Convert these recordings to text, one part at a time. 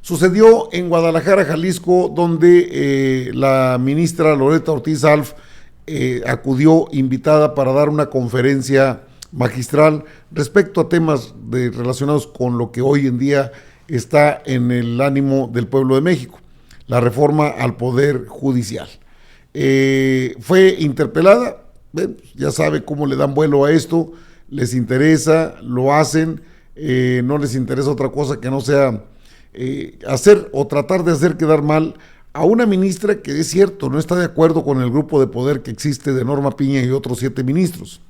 Sucedió en Guadalajara, Jalisco, donde la ministra Loretta Ortiz Alf acudió invitada para dar una conferencia magistral respecto a temas relacionados con lo que hoy en día está en el ánimo del pueblo de México, la reforma al Poder Judicial. Fue interpelada, ya sabe cómo le dan vuelo a esto, les interesa, lo hacen, no les interesa otra cosa que no sea hacer o tratar de hacer quedar mal a una ministra que, es cierto, no está de acuerdo con el grupo de poder que existe de Norma Piña y otros 7 ministros.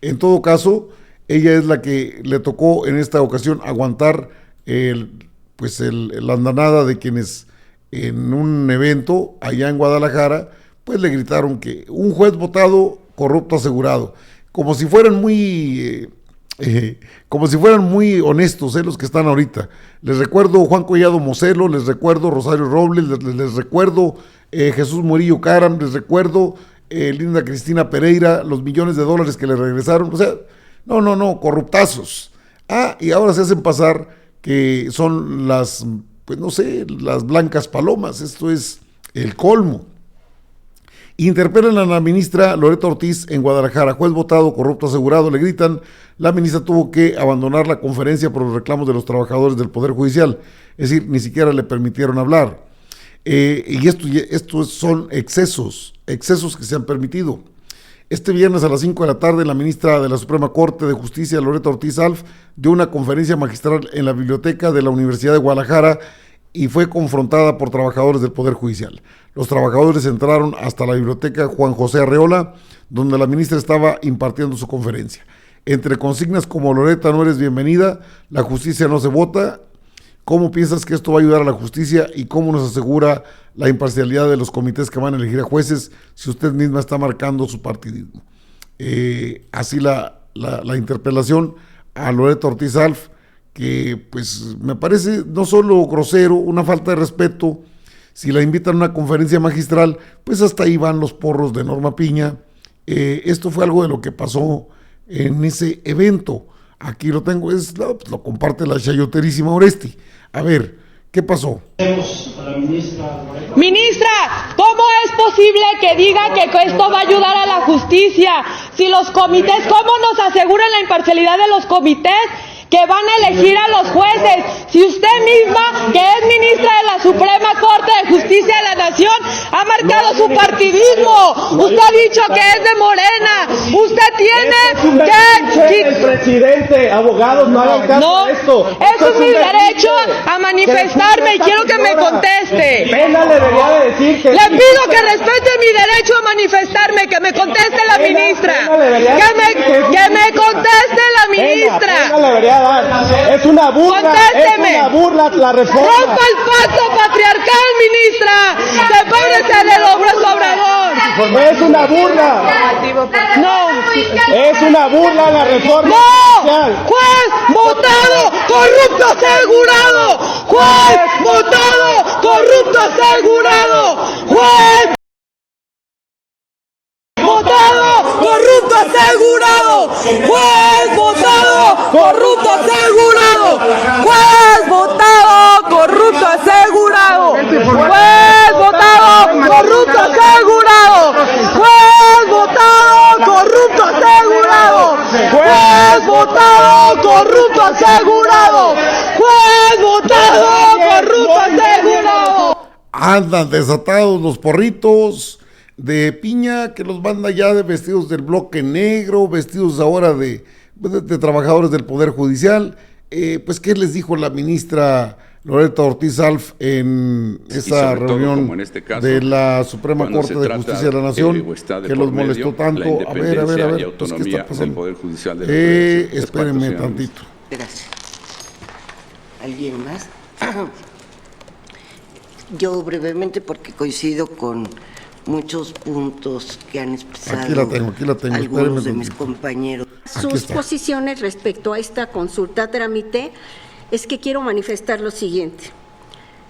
En todo caso, ella es la que le tocó en esta ocasión aguantar la andanada de quienes en un evento allá en Guadalajara pues le gritaron que un juez votado, corrupto asegurado, como si fueran muy honestos los que están ahorita. Les recuerdo Juan Collado Moselo, les recuerdo Rosario Robles, les recuerdo Jesús Murillo Caram, les recuerdo Linda Cristina Pereira, los millones de dólares que le regresaron. O sea, no, corruptazos. Y ahora se hacen pasar que son las blancas palomas. Esto es el colmo. Interpelan a la ministra Loretta Ortiz en Guadalajara, juez votado, corrupto asegurado, le gritan. La ministra tuvo que abandonar la conferencia por los reclamos de los trabajadores del Poder Judicial, es decir, ni siquiera le permitieron hablar. Y estos son excesos que se han permitido. Este viernes a las 5 de la tarde, la ministra de la Suprema Corte de Justicia, Loretta Ortiz Alf, dio una conferencia magistral en la biblioteca de la Universidad de Guadalajara y fue confrontada por trabajadores del Poder Judicial. Los trabajadores entraron hasta la biblioteca Juan José Arreola, donde la ministra estaba impartiendo su conferencia. Entre consignas como Loretta, no eres bienvenida, la justicia no se vota, ¿cómo piensas que esto va a ayudar a la justicia y cómo nos asegura la imparcialidad de los comités que van a elegir a jueces si usted misma está marcando su partidismo? Así la interpelación a Loretta Ortiz Alf, que pues me parece no solo grosero, una falta de respeto. Si la invitan a una conferencia magistral, pues hasta ahí van los porros de Norma Piña. Esto fue algo de lo que pasó en ese evento. Aquí lo tengo, lo comparte la chayoterísima Oresti. A ver, ¿qué pasó? Ministra, ¿cómo es posible que diga que esto va a ayudar a la justicia? Si los comités, ¿cómo nos aseguran la imparcialidad de los comités que van a elegir a los jueces? Si usted misma, que es ministra de la Suprema Corte de Justicia de la Nación, ha marcado su partidismo. Usted ha dicho que es de Morena. Usted tiene que... El presidente, abogados, no hagan caso a esto. Eso es mi derecho a manifestarme y quiero que me conteste. Pena le debería de decir que... Le pido que respete mi derecho a manifestarme, que me conteste la ministra. Que me conteste la ministra. Es una burla, ¡contésteme! Es una burla la reforma. ¡Rompa el pacto patriarcal, ministra! ¡Sepárese de López Obrador! Es una burla. No. Es una burla la reforma. ¡No! ¡Juez votado, corrupto asegurado! ¡Juez votado, corrupto asegurado! ¡Juez votado, corrupto asegurado! ¡Juez votado, corrupto asegurado! ¡Juez votado, corrupto asegurado! ¡Juez votado, corrupto asegurado! ¡Juez votado, corrupto asegurado! ¡Juez votado, corrupto asegurado! ¡Juez votado, corrupto asegurado! Andan desatados los porritos de Piña, que los manda ya de vestidos del bloque negro, vestidos ahora de trabajadores del Poder Judicial. Pues, ¿qué les dijo la ministra Loretta Ortiz Alf en esa reunión todo, este caso, de la Suprema Corte de Justicia de la Nación, que los molestó tanto? A ver, pues, ¿qué está pasando? Poder Judicial de espérenme tantito. Gracias. ¿Alguien más? Yo brevemente, porque coincido con muchos puntos que han expresado aquí la tengo, algunos de mis compañeros. Sus posiciones respecto a esta consulta trámite es que quiero manifestar lo siguiente.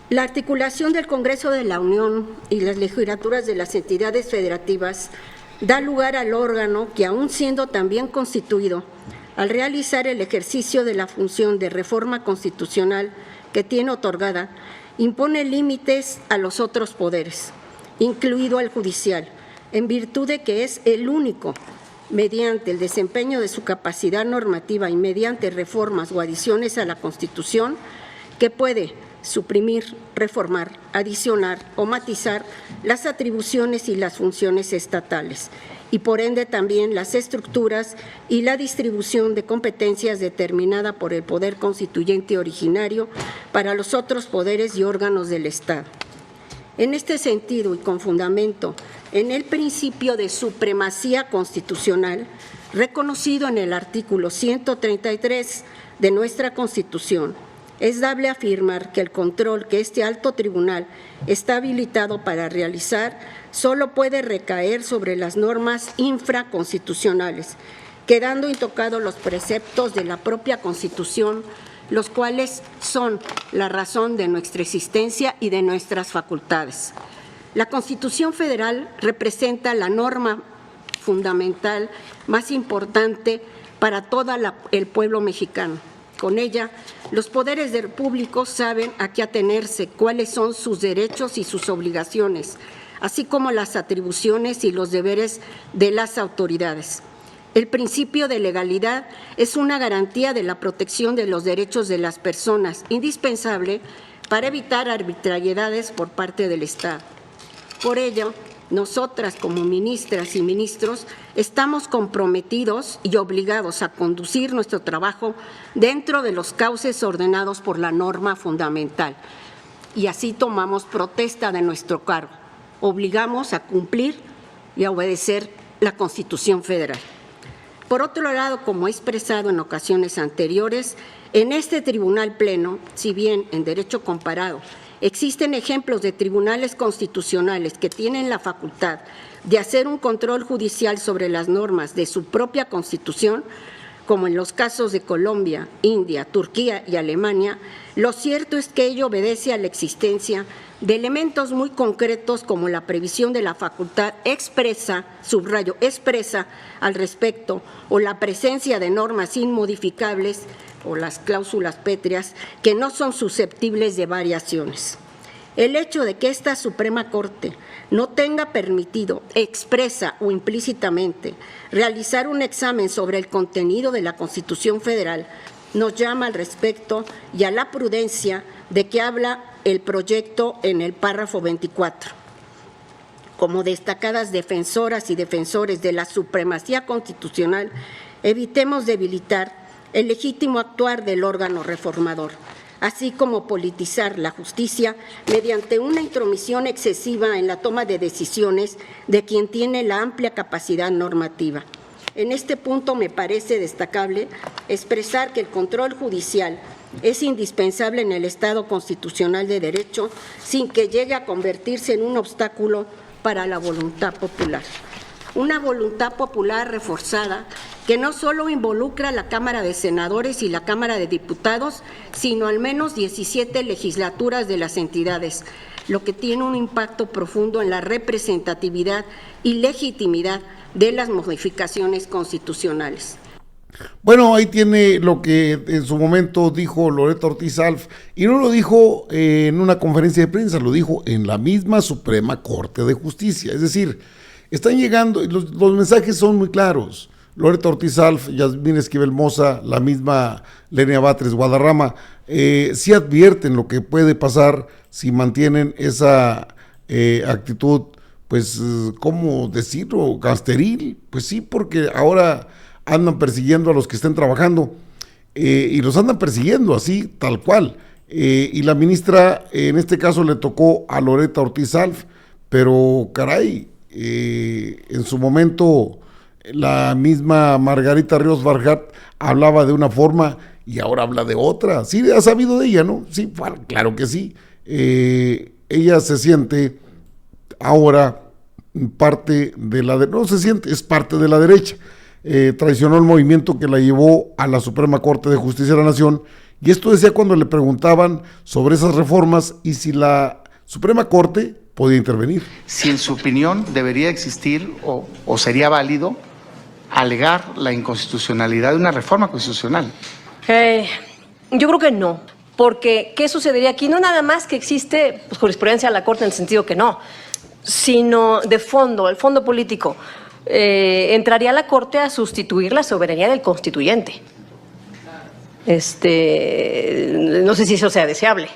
La articulación del Congreso de la Unión y las legislaturas de las entidades federativas da lugar al órgano que, aun siendo también constituido, al realizar el ejercicio de la función de reforma constitucional que tiene otorgada impone límites a los otros poderes, incluido al judicial, en virtud de que es el único, mediante el desempeño de su capacidad normativa y mediante reformas o adiciones a la Constitución, que puede suprimir, reformar, adicionar o matizar las atribuciones y las funciones estatales, y por ende también las estructuras y la distribución de competencias determinada por el poder constituyente originario para los otros poderes y órganos del Estado. En este sentido y con fundamento en el principio de supremacía constitucional, reconocido en el artículo 133 de nuestra Constitución, es dable afirmar que el control que este alto tribunal está habilitado para realizar solo puede recaer sobre las normas infraconstitucionales, quedando intocados los preceptos de la propia Constitución, los cuales son la razón de nuestra existencia y de nuestras facultades. La Constitución Federal representa la norma fundamental más importante para todo el pueblo mexicano. Con ella, los poderes públicos saben a qué atenerse, cuáles son sus derechos y sus obligaciones, así como las atribuciones y los deberes de las autoridades. El principio de legalidad es una garantía de la protección de los derechos de las personas, indispensable para evitar arbitrariedades por parte del Estado. Por ello, nosotras como ministras y ministros estamos comprometidos y obligados a conducir nuestro trabajo dentro de los cauces ordenados por la norma fundamental. Y así tomamos protesta de nuestro cargo. Obligamos a cumplir y a obedecer la Constitución Federal. Por otro lado, como he expresado en ocasiones anteriores, en este Tribunal Pleno, si bien en derecho comparado existen ejemplos de tribunales constitucionales que tienen la facultad de hacer un control judicial sobre las normas de su propia Constitución, como en los casos de Colombia, India, Turquía y Alemania, lo cierto es que ello obedece a la existencia de elementos muy concretos como la previsión de la facultad expresa, subrayo, expresa al respecto, o la presencia de normas inmodificables o las cláusulas pétreas que no son susceptibles de variaciones. El hecho de que esta Suprema Corte no tenga permitido, expresa o implícitamente, realizar un examen sobre el contenido de la Constitución Federal nos llama al respecto y a la prudencia de que habla el proyecto en el párrafo 24. Como destacadas defensoras y defensores de la supremacía constitucional, evitemos debilitar el legítimo actuar del órgano reformador, así como politizar la justicia mediante una intromisión excesiva en la toma de decisiones de quien tiene la amplia capacidad normativa. En este punto me parece destacable expresar que el control judicial es indispensable en el Estado constitucional de derecho sin que llegue a convertirse en un obstáculo para la voluntad popular. Una voluntad popular reforzada que no solo involucra a la Cámara de Senadores y la Cámara de Diputados, sino al menos 17 legislaturas de las entidades, lo que tiene un impacto profundo en la representatividad y legitimidad de las modificaciones constitucionales. Bueno, ahí tiene lo que en su momento dijo Loreto Ortiz Alf, y no lo dijo en una conferencia de prensa, lo dijo en la misma Suprema Corte de Justicia. Es decir, están llegando, los mensajes son muy claros. Loreto Ortiz Alf, Yasmín Esquivel Moza, la misma Lenia Batres Guadarrama, sí advierten lo que puede pasar si mantienen esa actitud, pues, ¿cómo decirlo? Gasteril. Pues sí, porque ahora andan persiguiendo a los que estén trabajando y los andan persiguiendo así, tal cual. Y la ministra, en este caso le tocó a Loreto Ortiz Alf, pero caray, en su momento la misma Margarita Ríos Barjat hablaba de una forma y ahora habla de otra. Sí, ha sabido de ella, ¿no? Sí, claro que sí. Ella se siente ahora parte de la no se siente, es parte de la derecha. Traicionó el movimiento que la llevó a la Suprema Corte de Justicia de la Nación, y esto decía cuando le preguntaban sobre esas reformas y si la Suprema Corte podía intervenir. Si en su opinión debería existir o sería válido alegar la inconstitucionalidad de una reforma constitucional. Yo creo que no, Porque, ¿qué sucedería aquí? No nada más que existe pues, jurisprudencia de la Corte en el sentido que no, sino de fondo, el fondo político. Entraría la Corte a sustituir la soberanía del constituyente. No sé si eso sea deseable.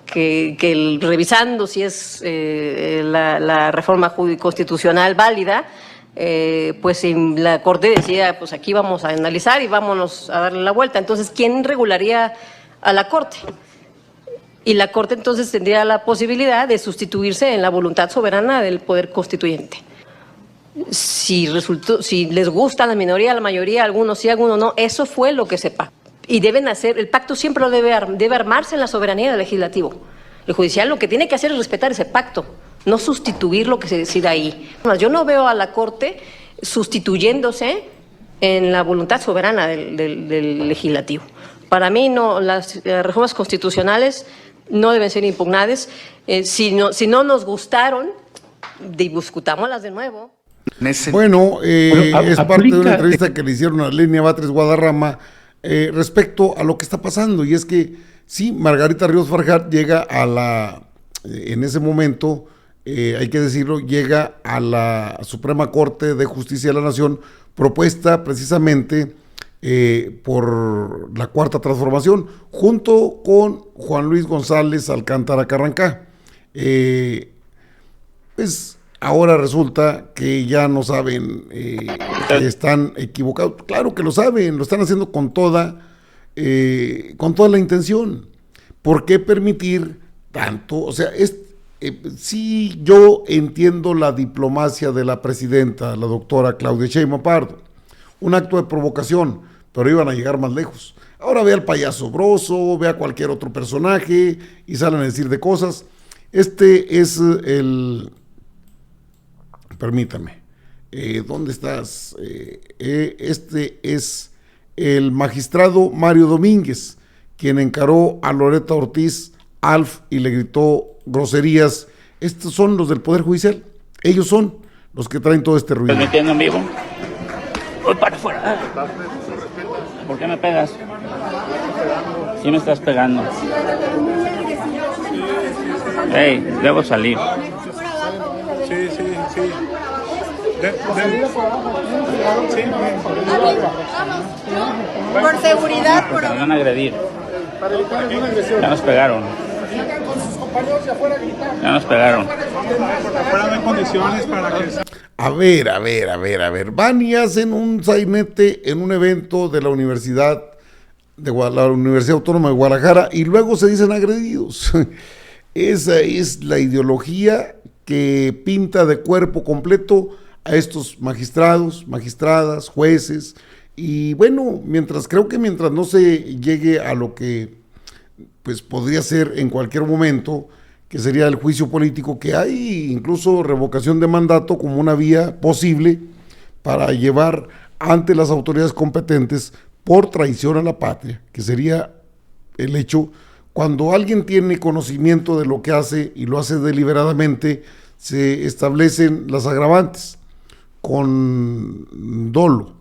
Que revisando si es la reforma constitucional válida, pues si la Corte decía, pues aquí vamos a analizar y vámonos a darle la vuelta. Entonces, ¿quién regularía a la Corte? Y la Corte entonces tendría la posibilidad de sustituirse en la voluntad soberana del poder constituyente. Si les gusta a la minoría, a la mayoría, algunos sí, algunos no, eso fue lo que se pactó. Y deben hacer, el pacto siempre lo debe armarse en la soberanía del legislativo. El judicial lo que tiene que hacer es respetar ese pacto, no sustituir lo que se decida ahí. Yo no veo a la Corte sustituyéndose en la voluntad soberana del legislativo. Para mí no, las reformas constitucionales no deben ser impugnadas. Si no nos gustaron, discutámoslas de nuevo. Bueno, es parte de una entrevista que le hicieron a Lenia Batres Guadarrama respecto a lo que está pasando, y es que sí, Margarita Ríos Farjat llega en ese momento, hay que decirlo, llega a la Suprema Corte de Justicia de la Nación, propuesta precisamente por la Cuarta Transformación, junto con Juan Luis González Alcántara Carrancá. Pues ahora resulta que ya no saben que están equivocados. Claro que lo saben, lo están haciendo con toda la intención. ¿Por qué permitir tanto? O sea, sí, yo entiendo la diplomacia de la presidenta, la doctora Claudia Sheinbaum Pardo, un acto de provocación, pero iban a llegar más lejos. Ahora ve al payaso Broso, ve a cualquier otro personaje y salen a decir de cosas. Permítame, ¿dónde estás? Este es el magistrado Mario Domínguez, quien encaró a Loretta Ortiz Alf y le gritó groserías. Estos son los del Poder Judicial, ellos son los que traen todo este ruido. ¿Estás metiendo en vivo? Voy para afuera. ¿Por qué me pegas? Sí me estás pegando. Hey, debo salir. Sí. Por seguridad, Porque nos van a agredir. Ya nos pegaron. Ya nos pegaron. Afuera no hay condiciones para que... A ver. Van y hacen un sainete en un evento de la Universidad Autónoma de Guadalajara y luego se dicen agredidos. Esa es la ideología que pinta de cuerpo completo a estos magistrados, magistradas, jueces, y bueno, mientras no se llegue a lo que pues podría ser en cualquier momento, que sería el juicio político, que hay incluso revocación de mandato como una vía posible para llevar ante las autoridades competentes por traición a la patria, que sería el hecho cuando alguien tiene conocimiento de lo que hace y lo hace deliberadamente. Se establecen las agravantes con dolo,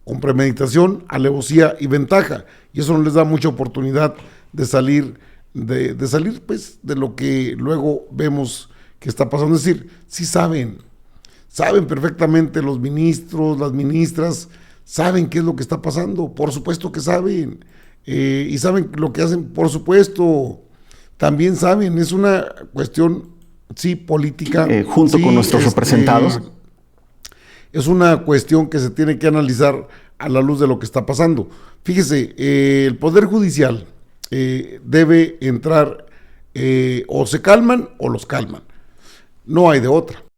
con premeditación, alevosía y ventaja, y eso no les da mucha oportunidad de salir pues de lo que luego vemos que está pasando. Es decir, sí saben perfectamente los ministros, las ministras, saben qué es lo que está pasando, por supuesto que saben, y saben lo que hacen, por supuesto, también saben, es una cuestión, sí, política. Junto con nuestros representados. Es una cuestión que se tiene que analizar a la luz de lo que está pasando. Fíjese, el Poder Judicial debe entrar, o se calman o los calman. No hay de otra.